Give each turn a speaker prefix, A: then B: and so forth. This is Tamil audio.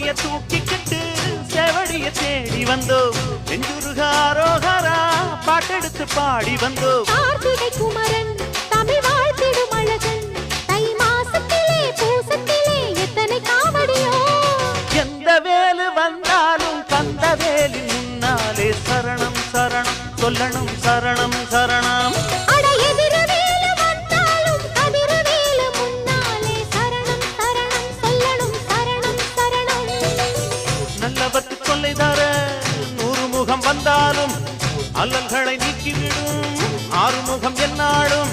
A: சேவடிய தூக்கிக்கிட்டு சேவடிய தேடி வந்தோம் நெஞ்சுருகாரோகரா பாட்டெடுத்து பாடி வந்தோம்
B: கார்த்திகை குமரன் தமிழ் வாழ்த்திடும் அழகன் தை மாசத்திலே பூசத்திலே எத்தனை காவடியோ
A: எந்த வேலு வந்தாலும் கந்த வேலி முன்னாலே சரணம் சரணம் சொல்லணும் சரணம் சரணம் வந்தாலும் அல்லல்களை நீக்கிவிடும் ஆறுமுகம் என்னாலும்